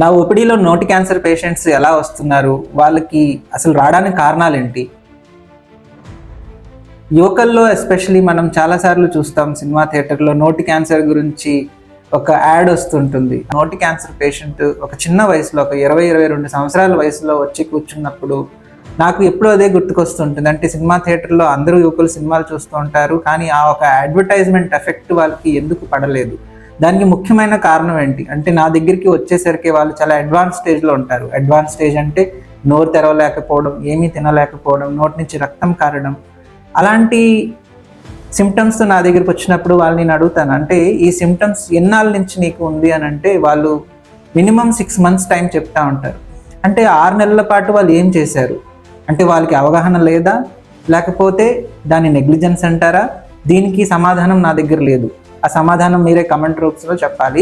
నా ఓపీడీలో నోటి cancer patients ఎలా వస్తున్నారు, వాళ్ళకి అసలు రావడానికి కారణాలు ఏంటి? యువకుల్లో ఎస్పెషలీ మనం చాలాసార్లు చూస్తాం సినిమా థియేటర్లో నోటి క్యాన్సర్ గురించి ఒక యాడ్ వస్తుంటుంది. నోటి క్యాన్సర్ పేషెంట్ ఒక చిన్న వయసులో, ఒక 20-22 సంవత్సరాల వయసులో వచ్చి కూర్చున్నప్పుడు నాకు ఎప్పుడూ అదే గుర్తుకొస్తుంటుంది. అంటే సినిమా థియేటర్లో అందరూ యువకులు సినిమాలు చూస్తూ ఉంటారు, కానీ ఆ ఒక అడ్వర్టైజ్మెంట్ ఎఫెక్ట్ వాళ్ళకి ఎందుకు పడలేదు? దానికి ముఖ్యమైన కారణం ఏంటి అంటే, నా దగ్గరికి వచ్చేసరికి వాళ్ళు చాలా అడ్వాన్స్ స్టేజ్లో ఉంటారు. అడ్వాన్స్ స్టేజ్ అంటే నోరు తెరవలేకపోవడం, ఏమీ తినలేకపోవడం, నోటి నుంచి రక్తం కారడం, అలాంటి సిమ్టమ్స్ నా దగ్గరికి వచ్చినప్పుడు వాళ్ళని నేను అడుగుతాను, అంటే ఈ సిమ్టమ్స్ ఎన్నాళ్ళ నుంచి నీకు ఉంది అని అంటే వాళ్ళు మినిమం 6 months టైం చెప్తా ఉంటారు. అంటే 6 నెలల పాటు వాళ్ళు ఏం చేశారు? అంటే వాళ్ళకి అవగాహన లేదా, లేకపోతే దాని నెగ్లిజెన్స్ అంటారా? దీనికి సమాధానం నా దగ్గర లేదు. ఆ సమాధానం మీరే కమెంట్ రూప్స్లో చెప్పాలి.